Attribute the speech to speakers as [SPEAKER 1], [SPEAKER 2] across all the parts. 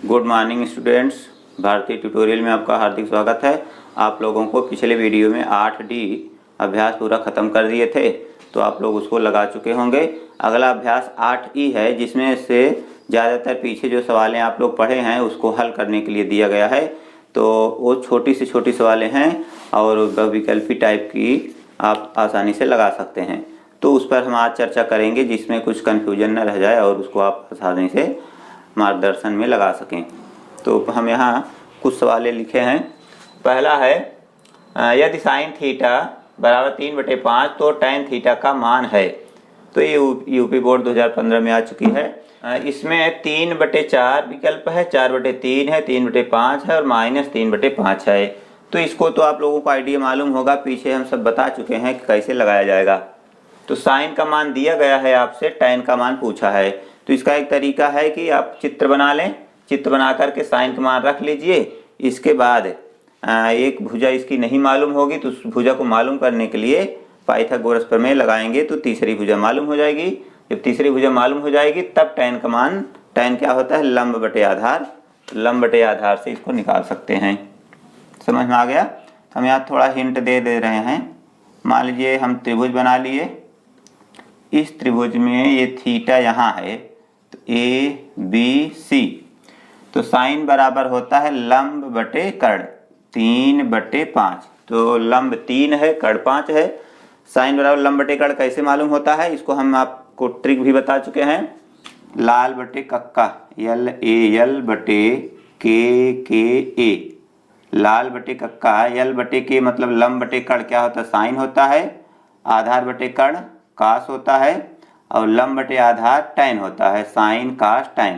[SPEAKER 1] Good morning students, भारतीय tutorial में आपका हार्दिक स्वागत है। आप लोगों को पिछले वीडियो में 8D अभ्यास पूरा ख़त्म कर दिए थे, तो आप लोग उसको लगा चुके होंगे। अगला अभ्यास 8E है, जिसमें से ज़्यादातर पीछे जो सवालें आप लोग पढ़े हैं उसको हल करने के लिए दिया गया है। तो वो छोटी से छोटी सवालें हैं और विकल्पी टाइप की आप आसानी से लगा सकते हैं। तो उस पर हम आज चर्चा करेंगे, जिसमें कुछ कन्फ्यूजन न रह जाए और उसको आप आसानी से मार्गदर्शन में लगा सकें। तो हम यहाँ कुछ सवालें लिखे हैं। पहला है, यदि साइन थीटा बराबर 3/5 तो टैन थीटा का मान है। तो ये यूपी बोर्ड 2015 में आ चुकी है। इसमें 3/4 विकल्प है, 4/3 है, 3/5 है और -3/5 है। तो इसको तो आप लोगों को आइडिया मालूम होगा, पीछे हम सब बता चुके हैं कि कैसे लगाया जाएगा। तो साइन का मान दिया गया है, आपसे टैन का मान पूछा है। तो इसका एक तरीका है कि आप चित्र बना लें, चित्र बना करके साइन का मान रख लीजिए। इसके बाद एक भुजा इसकी नहीं मालूम होगी, तो उस भुजा को मालूम करने के लिए पाइथागोरस प्रमेय लगाएंगे तो तीसरी भुजा मालूम हो जाएगी। जब तीसरी भुजा मालूम हो जाएगी तब टैन का मान, टैन क्या होता है, लंब बटे आधार, लंब बटे आधार से इसको निकाल सकते हैं। समझ में आ गया? हम यहाँ थोड़ा हिंट दे रहे हैं। मान लीजिए हम त्रिभुज बना लिए, इस त्रिभुज में ये थीटा यहाँ है, तो ABC, तो साइन बराबर होता है लंब बटे कर्ण 3/5। तो लंब 3 है, कर्ण 5 है। साइन बराबर लंब बटे कर्ण कैसे मालूम होता है, इसको हम आपको ट्रिक भी बता चुके हैं। लाल बटे कक्का LAL बटे KKA, लाल बटे कक्का L बटे K मतलब लंब बटे कर्ण क्या होता है, साइन होता है। आधार बटे कर्ण कास होता है और लंब बटे आधार टैन होता है, साइन कास टैन।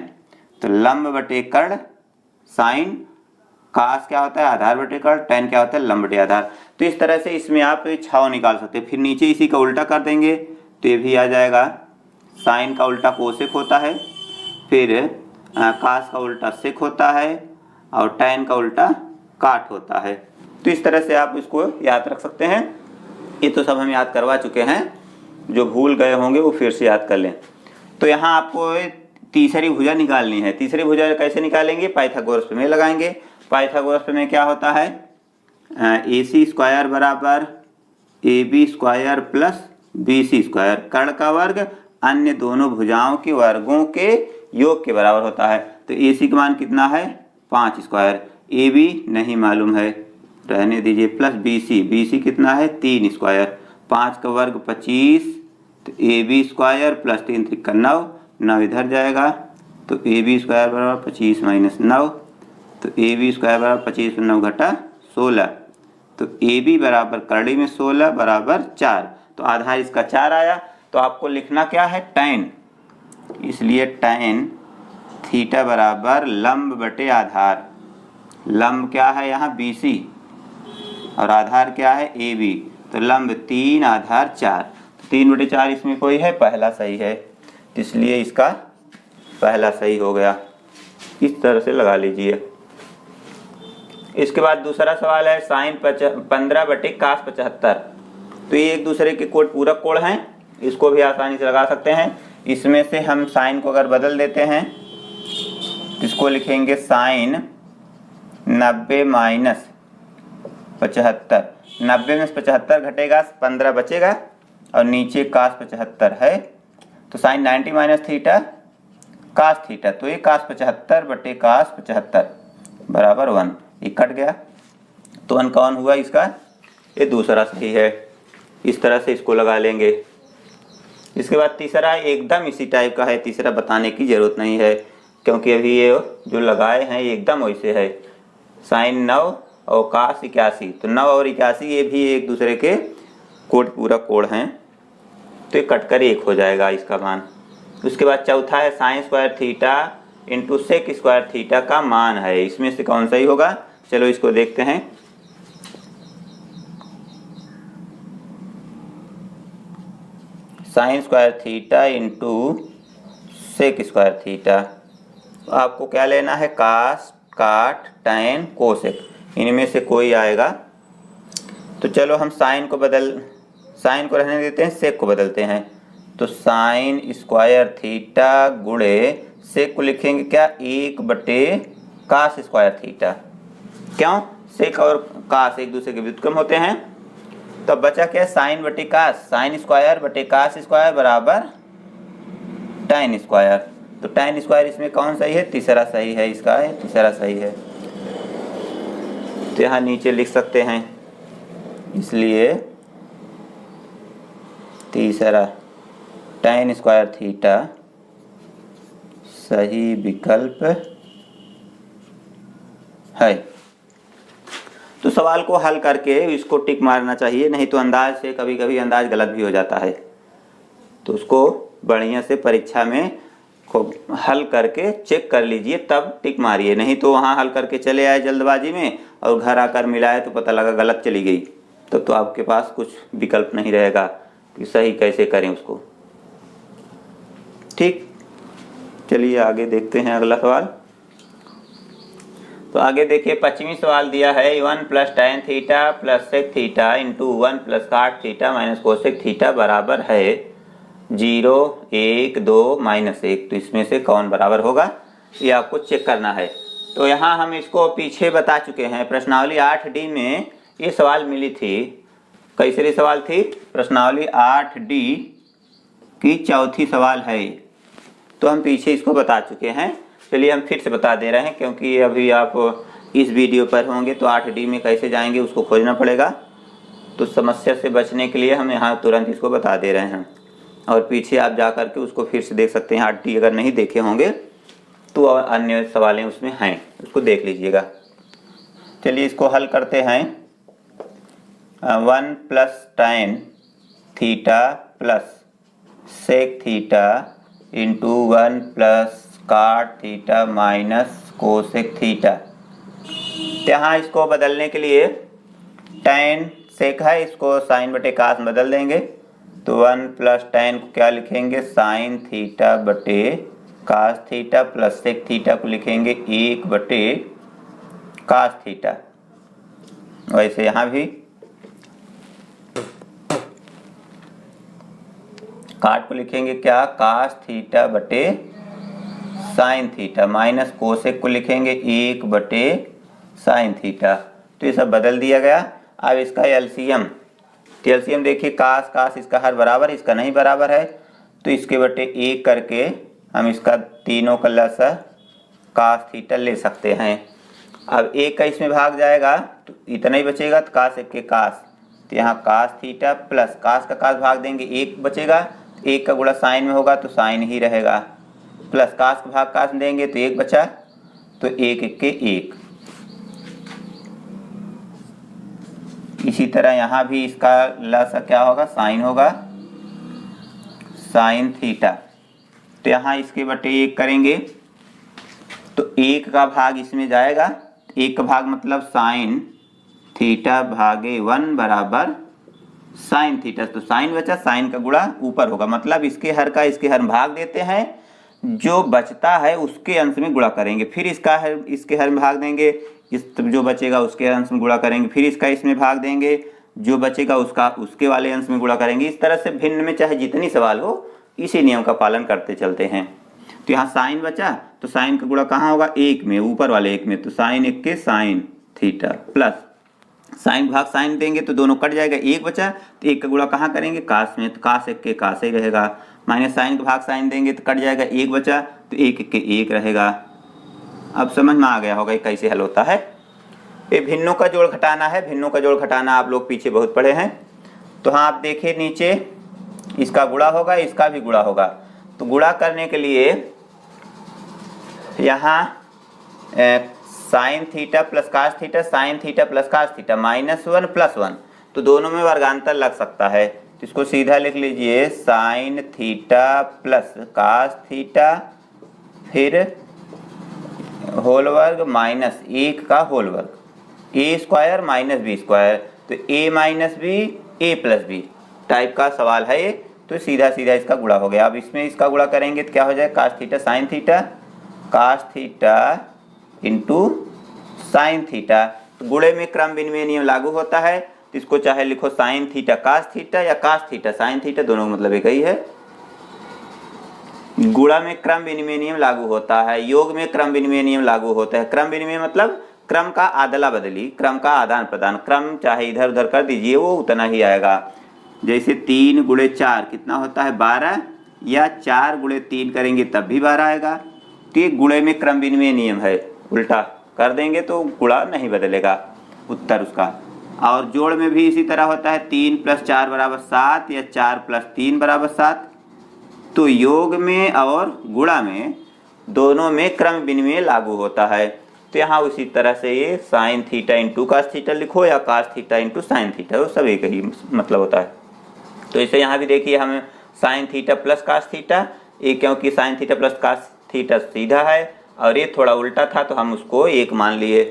[SPEAKER 1] तो लंब बटे कर्ण साइन, कास क्या होता है, आधार बटे कर्ण, टैन क्या होता है, लंब बटे आधार। तो इस तरह से इसमें आप छाव निकाल सकते हैं। फिर नीचे इसी का उल्टा कर देंगे तो ये भी आ जाएगा। साइन का उल्टा कोसेक होता है, फिर कास का उल्टा सेक होता है और टैन का उल्टा काट होता है। तो इस तरह से आप इसको याद रख सकते हैं। ये तो सब हम याद करवा चुके हैं, जो भूल गए होंगे वो फिर से याद कर लें। तो यहाँ आपको तीसरी भुजा निकालनी है। तीसरी भुजा कैसे निकालेंगे, पाइथागोरस प्रमेय लगाएंगे। पाइथागोरस प्रमेय क्या होता है, AC² बराबर AB² प्लस BC², कर्ण का वर्ग अन्य दोनों भुजाओं के वर्गों के योग के बराबर होता है। तो AC का मान कितना है, 5², AB नहीं मालूम है, रहने दीजिए, प्लस BC कितना है, 3², 5 का वर्ग 25, तो AB² प्लस 3 × 9, 9 इधर जाएगा, तो AB² बराबर 25 - 9, तो AB² बराबर 25 × 9 घटा 16, तो AB बराबर करड़ी में 16 बराबर 4। तो आधार इसका 4 आया। तो आपको लिखना क्या है, टैन, इसलिए टैन थीटा बराबर लंब बटे आधार। लंब क्या है यहाँ BC और आधार क्या है AB, तो लंब 3 आधार 4, 3/4 इसमें कोई है, पहला सही है, इसलिए इसका पहला सही हो गया। इस तरह से लगा लीजिए। इसके बाद दूसरा सवाल है, साइन 15/cos75। तो ये एक दूसरे के पूरक कोण हैं, इसको भी आसानी से लगा सकते हैं। इसमें से हम साइन को अगर बदल देते हैं, इसको लिखेंगे साइन 90 - 75। 90 में 75 घटेगा, 15 बचेगा और नीचे cos 75 है, तो साइन 90 - थीटा cos थीटा, तो ये cos 75/cos 75 बराबर 1। ये कट गया, तो 1 कौन हुआ इसका, ये दूसरा सही है। इस तरह से इसको लगा लेंगे। इसके बाद तीसरा एकदम इसी टाइप का है, तीसरा बताने की जरूरत नहीं है क्योंकि अभी ये जो लगाए हैं ये एकदम वैसे है। साइन 9 और cos 81, तो 9 और 81 ये भी एक दूसरे के पूरक कोण हैं, तो ये कटकर 1 हो जाएगा इसका मान। उसके बाद चौथा है, sin² theta into sec² theta का मान है। इसमें से कौन सही होगा, चलो इसको देखते हैं। sin² theta into sec² theta, तो आपको क्या लेना है, कास, काट, टैन, कोसेक, इनमें से कोई आएगा। तो चलो हम साइन को रहने देते हैं, सेक को बदलते हैं। तो sin² थीटा गुणे सेक को लिखेंगे क्या, 1/√2 कास स्क्वायर थीटा। क्यों? सेक और कास एक दूसरे के व्युत्क्रम होते हैं। तो बचा क्या? साइन बटे कास, साइन स्क्वायर बटे कास स्क्वायर बराबर टाइन स्क्वायर। तो टाइन स्क्वायर इसमें कौन सही है? तीसरा सही है, इसका है तीसरा सही है। तो यहाँ नीचे लिख सकते हैं, इसलिए तीसरा टाइन स्क्वायर थीटा सही विकल्प है। तो सवाल को हल करके इसको टिक मारना चाहिए, नहीं तो अंदाज से कभी कभी अंदाज गलत भी हो जाता है। तो उसको बढ़िया से परीक्षा में को हल करके चेक कर लीजिए, तब टिक मारिए। नहीं तो वहाँ हल करके चले आए जल्दबाजी में और घर आकर मिलाए तो पता लगा गलत चली गई, तो आपके पास कुछ विकल्प नहीं रहेगा कि सही कैसे करें उसको। ठीक, चलिए आगे देखते हैं अगला सवाल। तो आगे देखिए 25वीं सवाल दिया है 1 plus tan theta plus sec theta into 1 plus cot theta minus cosec theta बराबर है 0, 1, 2, -1। तो इसमें से कौन बराबर होगा, ये आपको चेक करना है। तो यहाँ हम इसको पीछे बता चुके हैं, प्रश्नावली 8D में ये सवाल मिली थी। कैसे सवाल थी? प्रश्नावली 8D की चौथी सवाल है। तो हम पीछे इसको बता चुके हैं, चलिए हम फिर से बता दे रहे हैं, क्योंकि अभी आप इस वीडियो पर होंगे तो 8D में कैसे जाएंगे उसको खोजना पड़ेगा। तो समस्या से बचने के लिए हम यहाँ तुरंत इसको बता दे रहे हैं, और पीछे आप जा कर के उसको फिर से देख सकते हैं। 8D अगर नहीं देखे होंगे तो और अन्य सवालें उसमें हैं, उसको देख लीजिएगा। चलिए इसको हल करते हैं। 1 plus tan theta plus sec theta into 1 plus cot theta minus cosec theta. यहाँ इसको बदलने के लिए tan सेक है, इसको साइन बटे कास में बदल देंगे। तो 1 प्लस tan को क्या लिखेंगे? साइन थीटा बटे cos theta plus sec theta को लिखेंगे 1 बटे कास थीटा। वैसे यहाँ भी काट को लिखेंगे क्या? कास थीटा बटे साइन थीटा माइनस कोसेक को लिखेंगे 1 बटे साइन थीटा। तो ये सब बदल दिया गया। अब इसका एलसीएम, तो एलसीएम देखिए कास कास इसका हर बराबर, इसका नहीं बराबर है, तो इसके बटे 1 करके हम इसका तीनों का लसा कास थीटा ले सकते हैं। अब 1 का इसमें भाग जाएगा तो इतना ही बचेगा, तो कास 1 के कास, तो यहाँ कास थीटा प्लस कास का कास भाग देंगे 1 बचेगा, 1 का गुणा साइन में होगा तो साइन ही रहेगा, प्लस कास का भाग कास में देंगे तो 1 बचा, तो 1 1 के 1। इसी तरह यहाँ भी इसका लसा क्या होगा? साइन होगा, साइन थीटा। तो यहाँ इसके बटे 1 करेंगे तो 1 का भाग इसमें जाएगा, 1 का भाग मतलब साइन थीटा भागे 1 बराबर साइन थीटा। तो साइन बचा, साइन का गुणा ऊपर होगा, मतलब इसके हर का इसके हर में भाग देते हैं, जो बचता है उसके अंश में गुणा करेंगे, फिर इसका हर इसके हर में भाग देंगे, इस जो बचेगा उसके अंश में गुणा करेंगे, फिर इसका इसमें भाग देंगे, जो बचेगा उसका उसके वाले अंश में गुणा करेंगे। इस तरह से भिन्न में चाहे जितनी सवाल हो इसी नियम का पालन करते चलते हैं। तो यहाँ साइन बचा, तो साइन का गुणा कहाँ होगा? 1 में, ऊपर वाले 1 में, तो साइन 1 के साइन थीटा प्लस साइन भाग साइन देंगे तो दोनों कट जाएगा, 1 बचा, तो 1 का गुणा कहाँ करेंगे? कास में, तो कास 1 के कास ही रहेगा, माइनस साइन का भाग साइन देंगे तो कट जाएगा, 1 बचा, तो 1 1 के 1 रहेगा। अब समझ में आ गया होगा कैसे हल होता है। ये भिन्नों का जोड़ घटाना है, भिन्नों का जोड़ घटाना आप लोग पीछे बहुत पढ़े हैं। तो हाँ आप देखिए नीचे इसका गुणा होगा, इसका भी गुणा होगा। तो गुणा करने के लिए यहाँ sine theta plus cos theta, sine theta plus cos theta, -1 + 1, तो दोनों में वर्गांतर लग सकता है। तो इसको सीधा लिख लीजिए, sine theta plus cos theta फिर होल वर्ग माइनस 1 का होल वर्ग, a² - b², तो a - b a + b type का सवाल है ये। तो सीधा सीधा इसका गुणा हो गया। अब इसमें इसका गुणा करेंगे तो क्या हो जाएगा? Cos theta sine theta, cos theta into sine theta. तो गुणे में क्रम विनिमय नियम लागू होता है, तो इसको चाहे लिखो साइन थीटा कास थीटा या कास थीटा साइन थीटा, दोनों का मतलब एक ही है। गुणा में क्रम विनिमय नियम लागू होता है, योग में क्रम विनिमय नियम लागू होता है। क्रम विनिमय मतलब क्रम का अदला बदली, क्रम का आदान प्रदान, क्रम चाहे इधर उधर कर दीजिए वो उतना ही आएगा। जैसे 3 गुणे 4 कितना होता है 12, या 4 गुणे 3 करेंगे तब भी 12 आएगा। तो ये गुणे में क्रम विनिमय नियम है, उल्टा कर देंगे तो गुणा नहीं बदलेगा उत्तर उसका। और जोड़ में भी इसी तरह होता है, 3 + 4 = 7 या 4 + 3 = 7। तो योग में और गुणा में दोनों में क्रम विनिमय लागू होता है। तो यहाँ उसी तरह से ये sin θ × cos θ लिखो या cos θ × sin θ, वो सब एक ही मतलब होता है। तो इसे यहाँ भी देखिए हमें sin θ + cos θ, ये क्योंकि sin θ + cos θ सीधा है और ये थोड़ा उल्टा था तो हम उसको एक मान लिए।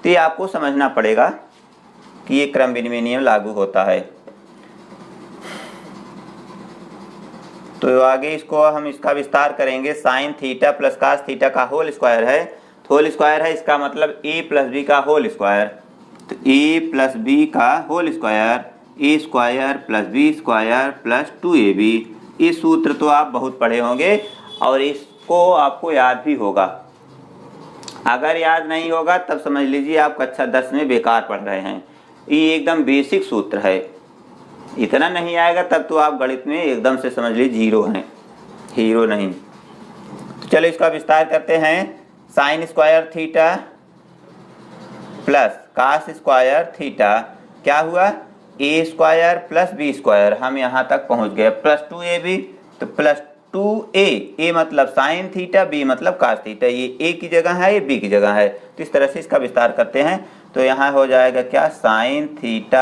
[SPEAKER 1] तो ये आपको समझना पड़ेगा कि ये क्रम विनिमय नियम लागू होता है। तो आगे इसको हम इसका विस्तार करेंगे। sin θ + cos θ का होल स्क्वायर है, होल स्क्वायर है इसका मतलब a + b का होल स्क्वायर। तो a + b का whole square, a² + b² + 2ab। इस सूत्र तो आप बहुत पढ़े होंगे और इसको आपको याद भी होगा। अगर याद नहीं होगा तब समझ लीजिए आप कक्षा 10 में बेकार पढ़ रहे हैं। ये एकदम बेसिक सूत्र है, इतना नहीं आएगा तब तो आप गणित में एकदम से समझ लीजिए जीरो हैं, हीरो नहीं। तो चलो इसका विस्तार करते हैं। sin² θ + cos² θ क्या हुआ, a² + b², हम यहाँ तक पहुँच गए, +2ab। तो +2a मतलब sin θ, b मतलब cos θ, ये a की जगह है, ये b की जगह है। तो इस तरह से इसका विस्तार करते हैं। तो यहाँ हो जाएगा क्या, sin θ ×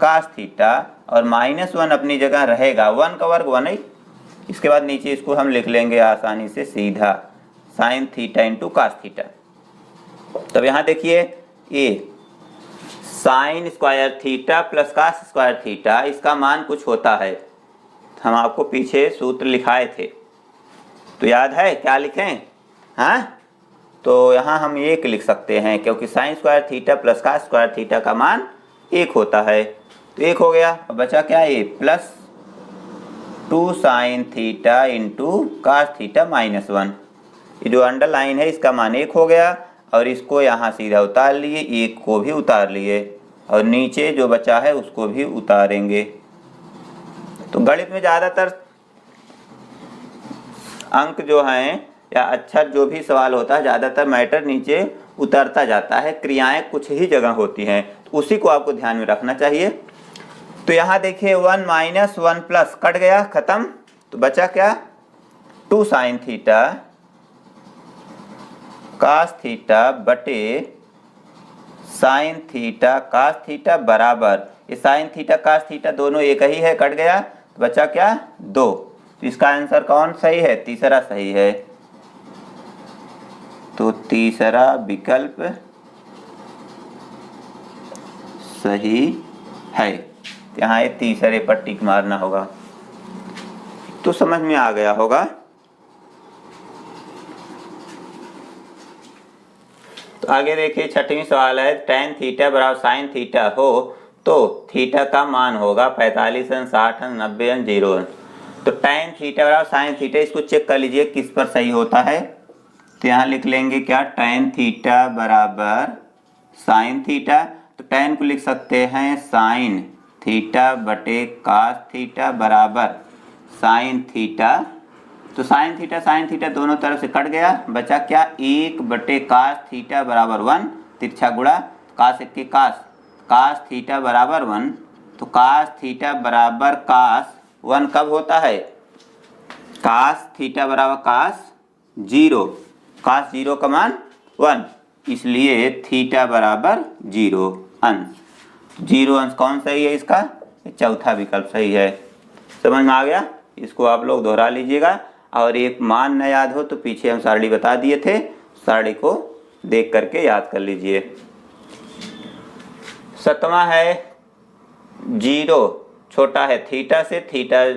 [SPEAKER 1] cos θ और -1 अपनी जगह रहेगा, 1 का वर्ग 1 है। इसके बाद नीचे इसको हम लिख लेंगे आसानी से सीधा, sin θ × cos θ। तब यहाँ देखिए ये sin² θ + cos² θ, इसका मान कुछ होता है, हम आपको पीछे सूत्र लिखाए थे तो याद है क्या लिखें, हाँ। तो यहाँ हम 1 लिख सकते हैं क्योंकि sin² θ + cos² θ का मान 1 होता है। तो 1 हो गया, अब बचा क्या, ये +2 sin θ × cos θ -1, ये जो अंडरलाइन है इसका मान 1 हो गया और इसको यहाँ सीधा उतार लिए, 1 को भी उतार लिए और नीचे जो बचा है उसको भी उतारेंगे। तो गणित में ज़्यादातर अंक जो हैं या अक्षर जो भी सवाल होता है ज़्यादातर मैटर नीचे उतरता जाता है, क्रियाएं कुछ ही जगह होती हैं, तो उसी को आपको ध्यान में रखना चाहिए। तो यहाँ देखिए 1 - 1 प्लस कट गया, खत्म। तो बचा क्या, 2 sin θ cos θ बटे sin θ cos θ बराबर, ये sin θ cos θ दोनों एक ही है, कट गया। तो बचा क्या, 2। तो इसका आंसर कौन सही है, तीसरा सही है। तो तीसरा विकल्प सही है। यहाँ ये तीसरे पर टिक मारना होगा, तो समझ में आ गया होगा। तो आगे देखिए 6वां सवाल है, tan θ = sin θ हो तो थीटा का मान होगा 45 अंश, 60 अंश, 90 अंश, 0 अंश। तो tan θ = sin θ, इसको चेक कर लीजिए किस पर सही होता है। तो यहाँ लिख लेंगे क्या, tan θ = sin θ, तो tan को लिख सकते हैं sin θ बटे cos θ बराबर sin θ। तो sin θ दोनों तरफ से कट गया, बचा क्या, 1 बटे cos θ बराबर 1, तिरछा गुणा cos 1 के cos θ बराबर 1। तो cos θ बराबर cos 1 कब होता है, cos θ बराबर cos 0, cos 0 का मान 1, इसलिए θ बराबर 0 अंश। 0 अंश कौन सही है इसका, चौथा विकल्प सही है। समझ में आ गया, इसको आप लोग दोहरा लीजिएगा। और एक मान न याद हो तो पीछे हम सारणी बता दिए थे, सारणी को देख करके याद कर लीजिए। 7वां है, 0 छोटा है थीटा से, थीटा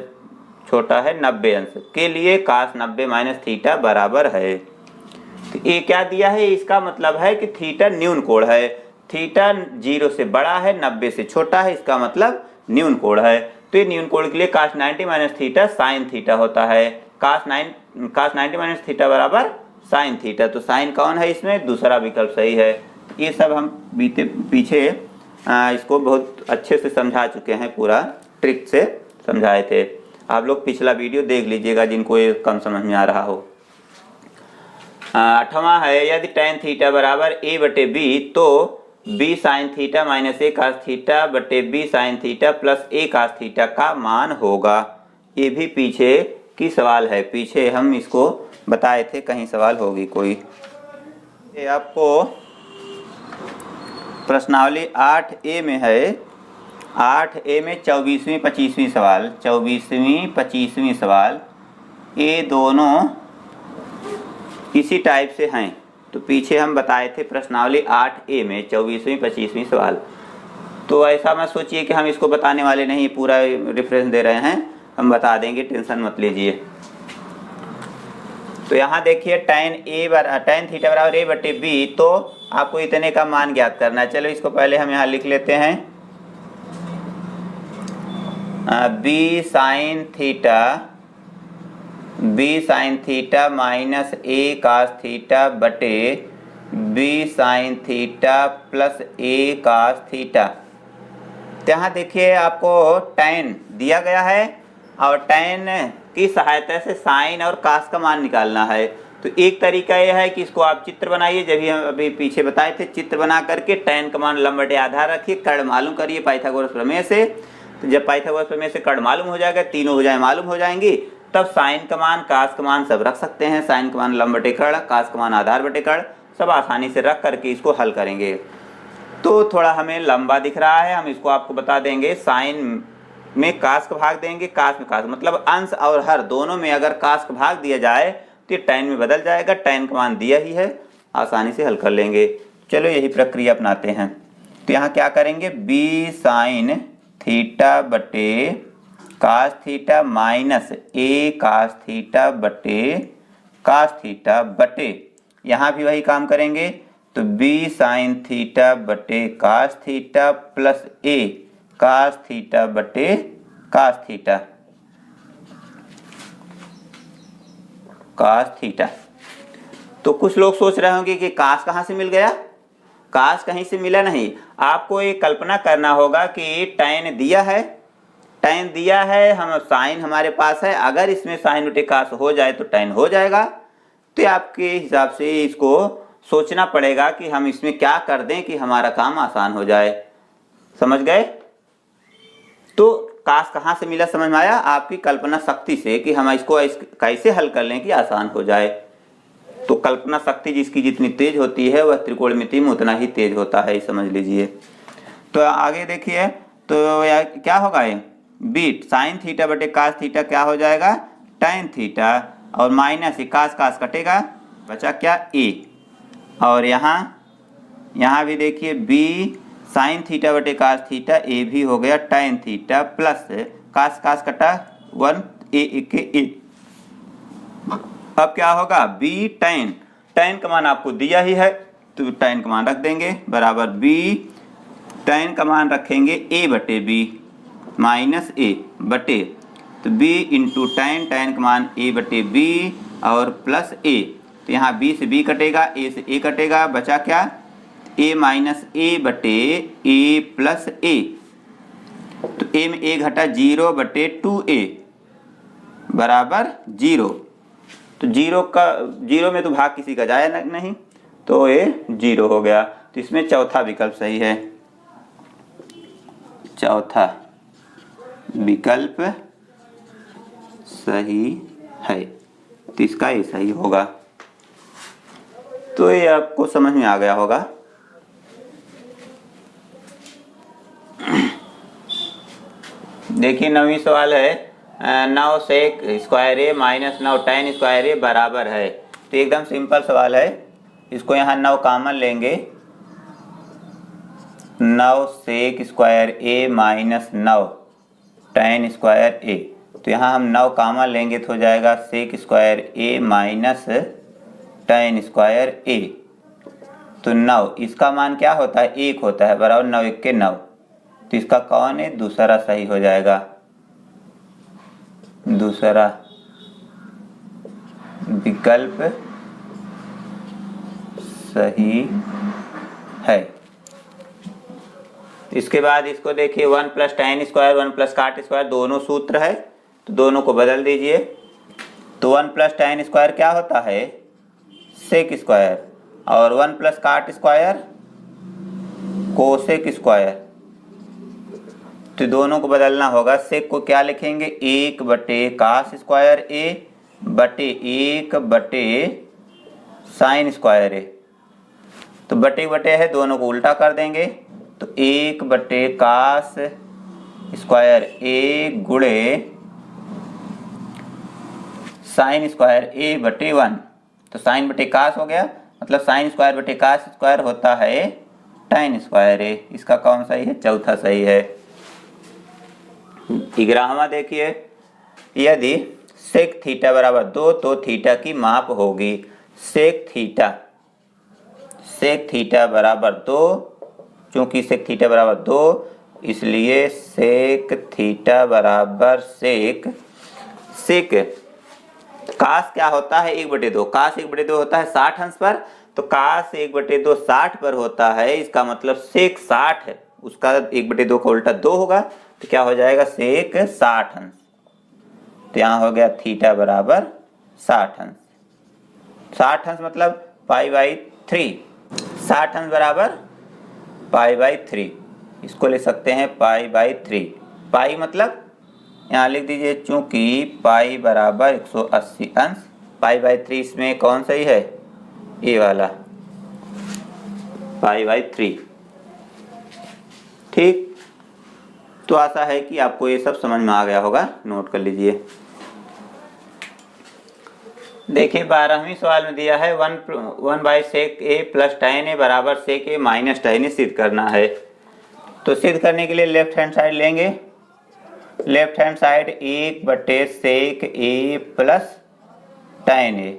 [SPEAKER 1] छोटा है 90 अंश के लिए cos 90 - θ बराबर है। तो ये क्या दिया है, इसका मतलब है कि थीटा न्यून कोण है, थीटा 0 से बड़ा है, 90 से छोटा है, इसका मतलब न्यून कोण है। तो ये न्यून कोण के लिए cos 90 - θ sin θ होता है। cos 90 माइनस थीटा बराबर साइन थीटा। तो साइन कौन है इसमें? दूसरा विकल्प सही है। ये सब हम पीछे इसको बहुत अच्छे से समझा चुके हैं, पूरा ट्रिक से समझाए थे। आप लोग पिछला वीडियो देख लीजिएगा जिनको ये कम समझ में आ रहा हो। 8वां है, यदि tan थीटा बराबर a बटे बी तो b sine theta minus a cos theta बटे b sine theta plus a cos theta का मान होगा। ये भी पीछे की सवाल है, पीछे हम इसको बताए थे, कहीं सवाल होगी कोई। ये आपको प्रश्नावली 8A में है, 8A में 24वीं 25वीं सवाल, 24वीं 25वीं सवाल, ये दोनों इसी टाइप से हैं। तो पीछे हम बताए थे प्रश्नावली 8A में 24वीं 25वीं सवाल। तो ऐसा मत सोचिए कि हम इसको बताने वाले नहीं, पूरा रेफरेंस दे रहे हैं, हम बता देंगे, टेंशन मत लीजिए। तो यहाँ देखिए tan थीटा बराबर a बटे बी, तो आपको इतने का मान ज्ञात करना है। चलो इसको पहले हम यहाँ लिख लेते हैं, b sine theta minus a cos theta बटे b sine theta plus a cos theta. तो यहाँ देखिए आपको tan दिया गया है और tan की सहायता से साइन और कास का मान निकालना है। तो एक तरीका यह है कि इसको आप चित्र बनाइए, जब हम अभी पीछे बताए थे, चित्र बना करके tan का मान लंब बटे आधार रखिए, कर्ण मालूम करिए पाइथागोरस प्रमेय से। तो जब पाइथागोरस प्रमेय से कर्ण मालूम हो जाएगा, तीनों भुजाएं मालूम हो जाएंगी, तब साइन का मान, कास का मान सब रख सकते हैं। साइन का मान लंब बटे कर्ण, कास का मान आधार बटे कर्ण, सब आसानी से रख करके इसको हल करेंगे। तो थोड़ा हमें लंबा दिख रहा है, हम इसको आपको बता देंगे। साइन में कास का भाग देंगे, कास में कास, मतलब अंश और हर दोनों में अगर कास का भाग दिया जाए तो ये tan में बदल जाएगा। tan का मान दिया ही है, आसानी से हल कर लेंगे। चलो यही प्रक्रिया अपनाते हैं। तो यहाँ क्या करेंगे, b साइन थीटा बटे cos theta minus a cos theta बटे कास थीटा बटे, यहाँ भी वही काम करेंगे। तो b साइन थीटा बटे cos theta plus a cos theta बटे कास थीटा, कास थीटा। तो कुछ लोग सोच रहे होंगे कि कास कहाँ से मिल गया? कास कहीं से मिला नहीं। आपको ये कल्पना करना होगा कि tan दिया है, tan दिया है, हम साइन हमारे पास है, अगर इसमें साइन बटे कास हो जाए तो tan हो जाएगा। तो आपके हिसाब से इसको सोचना पड़ेगा कि हम इसमें क्या कर दें कि हमारा काम आसान हो जाए। समझ गए? तो कास कहाँ से मिला समझ में आया? आपकी कल्पना शक्ति से कि हम इसको कैसे हल कर लें कि आसान हो जाए। तो कल्पना शक्ति जिसकी जितनी तेज होती है वह त्रिकोणमिति में उतना ही तेज होता है, समझ लीजिए। तो आगे देखिए, तो क्या होगा, ये बीट साइन थीटा बटे कास थीटा क्या हो जाएगा, tan थीटा, और माइनस कास कास कटेगा, बचा क्या, a। और यहाँ भी देखिए b साइन थीटा बटे कास थीटा, a भी हो गया tan थीटा प्लस कास कास कटा 1 a के a। अब क्या होगा, b tan का मान आपको दिया ही है, तो tan का मान रख देंगे बराबर b tan का मान रखेंगे a बटे b माइनस a बटे, तो b इंटू tan का मान a बटे b और प्लस a। तो यहाँ b से b कटेगा, a से a कटेगा, बचा क्या, a माइनस a बटे a प्लस a। तो a में a घटा 0 बटे 2a बराबर 0। तो 0 में तो भाग किसी का जाए नहीं, तो ये 0 हो गया। तो इसमें चौथा विकल्प सही है, चौथा विकल्प सही है, तो इसका ये सही होगा। तो ये आपको समझ में आ गया होगा। देखिए 9वीं सवाल है, 9 सेक स्क्वायर ए माइनस 9 tan स्क्वायर ए बराबर है। तो एकदम सिंपल सवाल है, इसको यहाँ 9 कॉमन लेंगे, 9 सेक स्क्वायर ए माइनस 9 tan स्क्वायर ए। तो यहाँ हम 9 कॉमन लेंगे तो हो जाएगा सेक स्क्वायर ए माइनस tan स्क्वायर ए। तो 9 इसका मान क्या होता है, 1 होता है, बराबर 9 1 के 9। तो इसका कौन है, दूसरा सही हो जाएगा, दूसरा विकल्प सही है। इसके बाद इसको देखिए 1 + tan स्क्वायर 1 + cot स्क्वायर दोनों सूत्र है, तो दोनों को बदल दीजिए। तो 1 + tan स्क्वायर क्या होता है, सेक स्क्वायर, और 1 + cot स्क्वायर कोसेक स्क्वायर। तो दोनों को बदलना होगा। सेक को क्या लिखेंगे, 1/cos स्क्वायर ए बटे 1/sin स्क्वायर ए। तो बटे बटे है, दोनों को उल्टा कर देंगे। तो 1/cos स्क्वायर ए गुणे sin स्क्वायर ए बटे 1। तो sin बटे cos हो गया, मतलब sin स्क्वायर बटे cos स्क्वायर होता है tan स्क्वायर ए। इसका कौन सही है, चौथा सही है। 11वां देखिए, यदि सेक थीटा बराबर 2 तो थीटा की माप होगी। सेक थीटा बराबर 2, चूंकि सेक थीटा बराबर 2 इसलिए सेक थीटा बराबर सेक कास क्या होता है 1/2। कास 1/2 होता है 60 अंश पर, तो कास 1/2 60 पर होता है। इसका मतलब सेक 60 है, उसका 1/2 का उल्टा 2 होगा, तो क्या हो जाएगा सेक 60 अंश। तो यहाँ हो गया थीटा बराबर 60 अंश। 60 अंश मतलब π/3। 60 अंश बराबर π/3, इसको ले सकते हैं π/3। पाई मतलब यहाँ लिख दीजिए, चूंकि पाई बराबर 180 अंश, π/3 इसमें कौन सही है, ये वाला π/3। ठीक, तो आशा है कि आपको ये सब समझ में आ गया होगा, नोट कर लीजिए। देखिए 12वें सवाल में दिया है 1/sec a + tan a बराबर sec a - tan a सिद्ध करना है। तो सिद्ध करने के लिए लेफ्ट हैंड साइड लेंगे। Left hand side 1/sec a + tan a,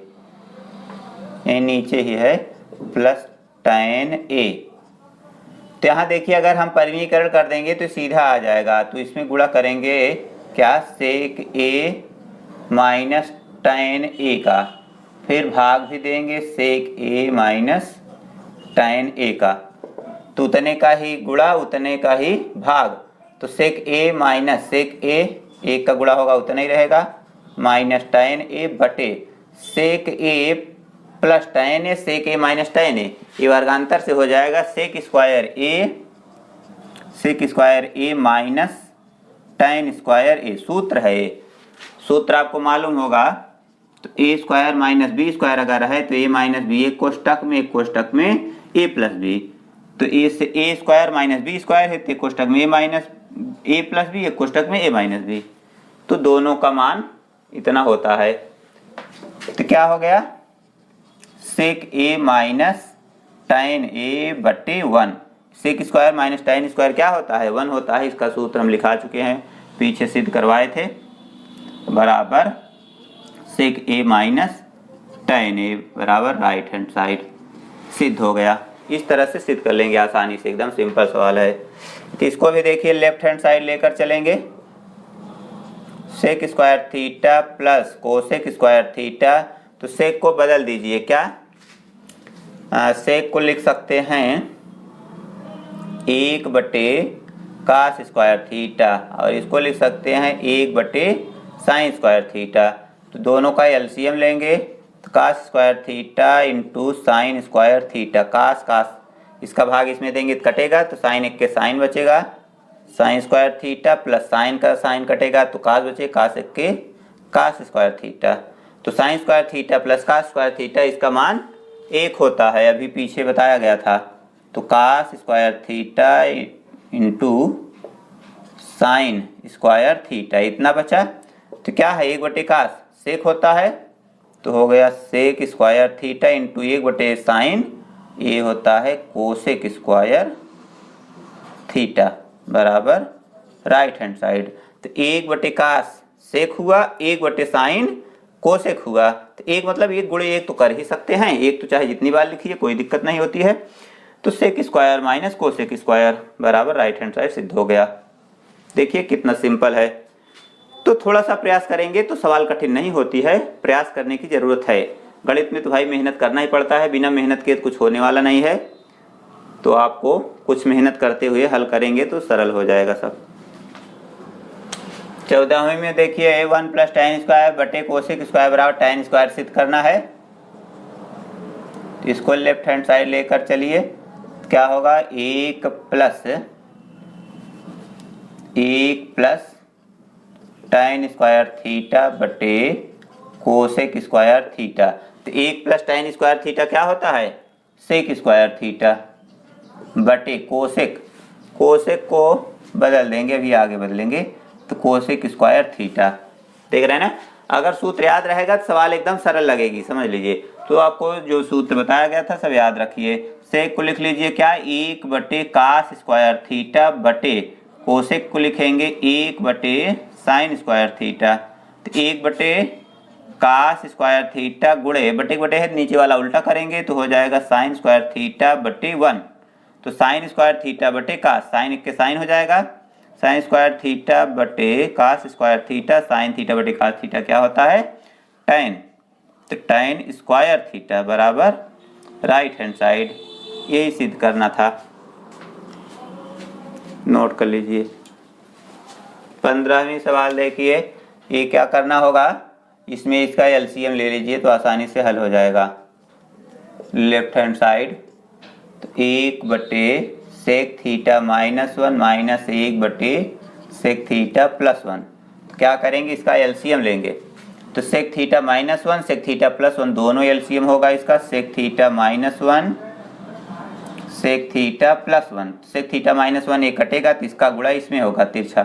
[SPEAKER 1] ये नीचे ही है, प्लस tan a। तो यहाँ देखिए अगर हम परिमीकरण कर देंगे तो सीधा आ जाएगा। तो इसमें गुणा करेंगे क्या, sec a - tan a का, फिर भाग भी देंगे sec a - tan a का। तो उतने का ही गुणा उतने का ही भाग। तो sec a एक का गुणा होगा उतना ही रहेगा, माइनस tan a बटे sec a plus tan a, sec a - tan a, ये वर्गांतर से हो जाएगा sec square a minus tan square a। सूत्र है ये, सूत्र आपको मालूम होगा। तो a स्क्वायर - b स्क्वायर अगर है तो a - b एक कोष्टक में a + b। तो a से a स्क्वायर - b स्क्वायर है, तो कोष्टक में a + b एक कोष्टक में a - b। तो दोनों का मान इतना होता है। तो क्या हो गया, sec a - tan a बटे 1। sec स्क्वायर - tan स्क्वायर क्या होता है, 1 होता है। इसका सूत्र हम लिखा चुके हैं, पीछे सिद्ध करवाए थे, बराबर sec a - tan a बराबर राइट हैंड साइड। सिद्ध हो गया। इस तरह से सिद्ध कर लेंगे आसानी से, एकदम सिंपल सवाल है। तो इसको भी देखिए लेफ्ट हैंड साइड लेकर चलेंगे। sec square theta plus cosec square theta. तो sec को बदल दीजिए, क्या sec को लिख सकते हैं 1/cos स्क्वायर थीटा, और इसको लिख सकते हैं 1/sin स्क्वायर थीटा। तो दोनों का एलसीएम लेंगे, तो cos square theta into sign square theta. cos इसका भाग इसमें देंगे तो कटेगा, तो साइन एक के साइन बचेगा, sign square theta plus sign का साइन कटेगा तो cos बचे, cos एक के cos स्क्वायर थीटा। तो sign square theta plus cos square theta, इसका मान 1 होता है, अभी पीछे बताया गया था। तो cos square theta into sign square theta, इतना बचा। तो क्या है 1/cos सेक होता है, तो हो गया sec square theta into 1/sin, ये होता है कोसेक स्क्वायर थीटा बराबर राइट हैंड साइड। तो 1/cos सेक हुआ, 1/sin कोसेक हुआ। तो एक मतलब 1 गुणे 1 तो कर ही सकते हैं, एक तो चाहे जितनी बार लिखिए कोई दिक्कत नहीं होती है। तो sec square minus cosec square बराबर राइट हैंड साइड सिद्ध हो गया। देखिए कितना सिंपल है। तो थोड़ा सा प्रयास करेंगे तो सवाल कठिन नहीं होती है, प्रयास करने की ज़रूरत है। गणित में तो भाई मेहनत करना ही पड़ता है, बिना मेहनत के कुछ होने वाला नहीं है। तो आपको कुछ मेहनत करते हुए हल करेंगे तो सरल हो जाएगा सब। 14वीं में देखिए a1 + tan स्क्वायर बटे कोसेक स्क्वायर बराबर tan स्क्वायर सिद्ध करना है। तो इसको लेफ्ट हैंड साइड लेकर चलिए, क्या होगा 1 प्लस tan स्क्वायर थीटा बटे कोसेक स्क्वायर थीटा। तो 1 + tan स्क्वायर थीटा क्या होता है, सेक स्क्वायर थीटा बटे कोसेक को बदल देंगे, अभी आगे बदलेंगे, तो कोसेक स्क्वायर थीटा। देख रहे हैं ना, अगर सूत्र याद रहेगा तो सवाल एकदम सरल लगेगी, समझ लीजिए। तो आपको जो सूत्र बताया गया था सब याद रखिए। सेक को लिख लीजिए क्या, 1 बटे कास स्क्वायर थीटा बटे कोसेक को लिखेंगे 1 बटे साइन स्क्वायर थीटा। तो 1 बटे कास स्क्वायर थीटा गुणे बटे बटे है, नीचे वाला उल्टा करेंगे तो हो जाएगा साइन स्क्वायर थीटा बटे 1। तो साइन स्क्वायर थीटा बटे कास, साइन के साइन हो जाएगा, साइन स्क्वायर थीटा बटे cos square theta, sine theta बटे कास थीटा क्या होता है, टैन। तो टैन स्क्वायर थीटा बराबर राइट हैंड साइड, यही सिद्ध करना था, नोट कर लीजिए। 15वीं सवाल देखिए, ये क्या करना होगा, इसमें इसका एलसीएम ले लीजिए तो आसानी से हल हो जाएगा। लेफ्ट हैंड साइड, तो 1 बटे सेक थीटा -1 माइनस 1 बटे सेक थीटा +1। तो क्या करेंगे, इसका एलसीएम लेंगे। तो सेक थीटा -1 सेक थीटा +1 दोनों एलसीएम होगा इसका, sec theta -1 sec theta +1। Sec theta -1 एक कटेगा तो इसका गुणा इसमें होगा तिरछा,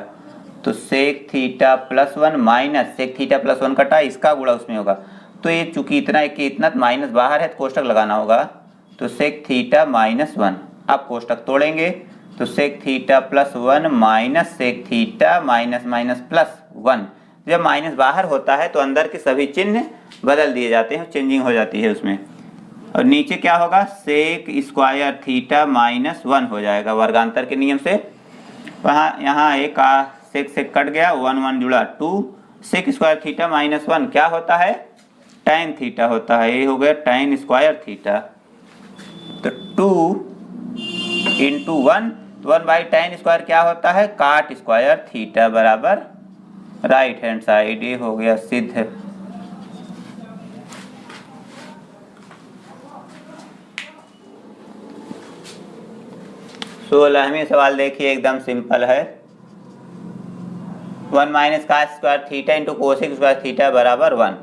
[SPEAKER 1] तो sec theta +1 minus sec theta +1 कटा, इसका गुणा उसमें होगा। तो ये चूंकि इतना है कि इतना माइनस बाहर है तो कोष्टक लगाना होगा, तो सेक थीटा -1। अब कोष्टक तोड़ेंगे तो sec theta +1 minus sec theta +1। जब माइनस बाहर होता है तो अंदर के सभी चिन्ह बदल दिए जाते हैं, चेंजिंग हो जाती है उसमें। और नीचे क्या होगा, सेक स्क्वायर थीटा -1 हो जाएगा वर्गांतर के नियम से। वहाँ यहाँ एक सेक से कट गया, 1 1 जुड़ा 2, सेक स्क्वायर थीटा -1 क्या होता है, टैन थीटा होता है, ये हो गया टैन स्क्वायर थीटा। तो 2 × 1/tan स्क्वायर क्या होता है, काट स्क्वायर थीटा बराबर राइट हैंड साइड, ये हो गया सिद्ध। सोलहवीं सवाल देखिए, एकदम सिंपल है। 1 minus cos square theta into cosec square theta बराबर 1।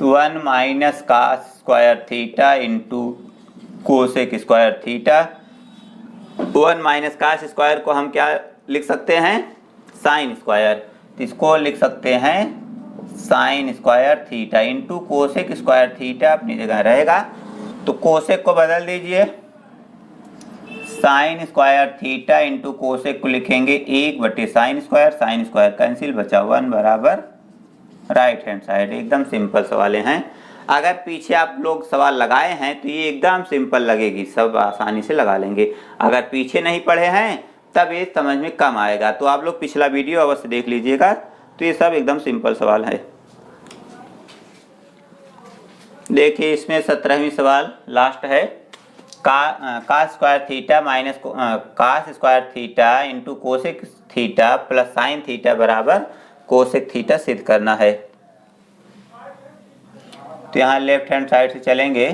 [SPEAKER 1] 1 minus cos square theta into cosec square theta. 1 minus cos square को हम क्या लिख सकते हैं, साइन स्क्वायर, इसको लिख सकते हैं sign square theta into cosec square theta अपनी जगह रहेगा। तो कोसेक को बदल दीजिए, sign square theta into cosec को लिखेंगे 1 बटे साइन स्क्वायर कैंसिल, बचा 1 बराबर राइट हैंड साइड। एकदम सिंपल सवाल हैं। अगर पीछे आप लोग सवाल लगाए हैं तो ये एकदम सिंपल लगेगी, सब आसानी से लगा लेंगे। अगर पीछे नहीं पढ़े हैं तब ये समझ में कम आएगा, तो आप लोग पिछला वीडियो अवश्य देख लीजिएगा। तो ये सब एकदम सिंपल सवाल है। देखिए इसमें 17वीं सवाल लास्ट है, cos square theta minus cos square theta into cosec theta plus sine theta बराबर कोसेक थीटा सिद्ध करना है। तो यहाँ लेफ्ट हैंड साइड से चलेंगे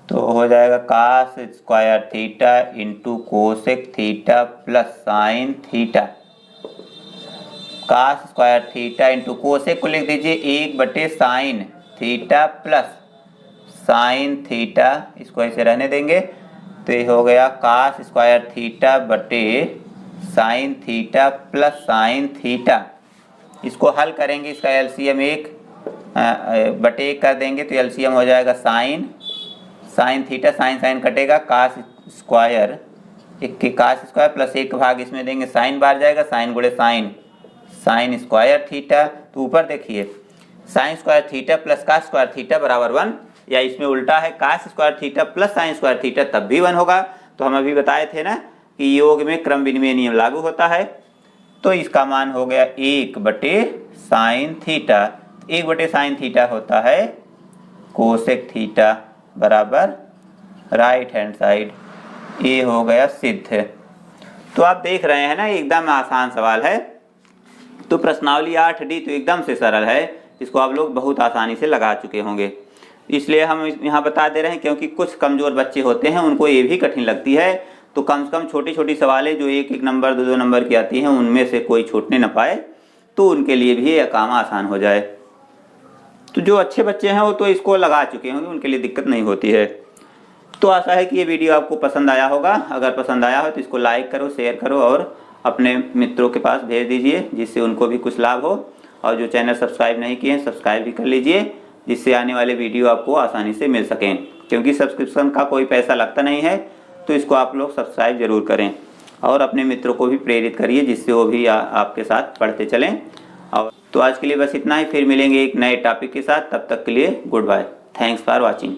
[SPEAKER 1] तो हो जाएगा cos square theta into cosec theta plus sine theta. Cos square theta into cosec को लिख दीजिए 1 बटे sine theta plus sine theta, इसको ऐसे रहने देंगे। तो ये हो गया कास स्क्वायर थीटा बटे sine theta plus sine theta. इसको हल करेंगे, इसका एलसीएम 1 बटे 1 कर देंगे तो एलसीएम हो जाएगा साइन थीटा, साइन कटेगा, कास स्क्वायर 1 के कास स्क्वायर प्लस 1 भाग इसमें देंगे, साइन बाहर जाएगा, साइन गुणे साइन स्क्वायर थीटा। तो ऊपर देखिए sine square theta plus cos square theta बराबर 1, या इसमें उल्टा है cos square theta plus sine square theta तब भी 1 होगा। तो हम अभी बताए थे ना कि योग में क्रम विनिमय नियम लागू होता है। तो इसका मान हो गया 1/sin थीटा। 1/sin थीटा होता है कोसेक थीटा बराबर राइट हैंड साइड। ये हो गया सिद्ध। तो आप देख रहे हैं ना, एकदम आसान सवाल है। तो प्रश्नावली 8D तो एकदम से सरल है, इसको आप लोग बहुत आसानी से लगा चुके होंगे। इसलिए हम यहाँ बता दे रहे हैं, क्योंकि कुछ कमज़ोर बच्चे होते हैं उनको ये भी कठिन लगती है। तो कम से कम छोटी छोटी सवालें जो 1-1 नंबर 2-2 नंबर की आती हैं उनमें से कोई छूटने न पाए, तो उनके लिए भी यह काम आसान हो जाए। तो जो अच्छे बच्चे हैं वो तो इसको लगा चुके होंगे, उनके लिए दिक्कत नहीं होती है। तो आशा है कि ये वीडियो आपको पसंद आया होगा। अगर पसंद आया हो तो इसको लाइक करो, शेयर करो और अपने मित्रों के पास भेज दीजिए, जिससे उनको भी कुछ लाभ हो। और जो चैनल सब्सक्राइब नहीं किए हैं सब्सक्राइब भी कर लीजिए, जिससे आने वाले वीडियो आपको आसानी से मिल सकें। क्योंकि सब्सक्रिप्शन का कोई पैसा लगता नहीं है, तो इसको आप लोग सब्सक्राइब जरूर करें और अपने मित्रों को भी प्रेरित करिए, जिससे वो भी आपके साथ पढ़ते चलें। और तो आज के लिए बस इतना ही, फिर मिलेंगे एक नए टॉपिक के साथ। तब तक के लिए goodbye. Thanks for watching.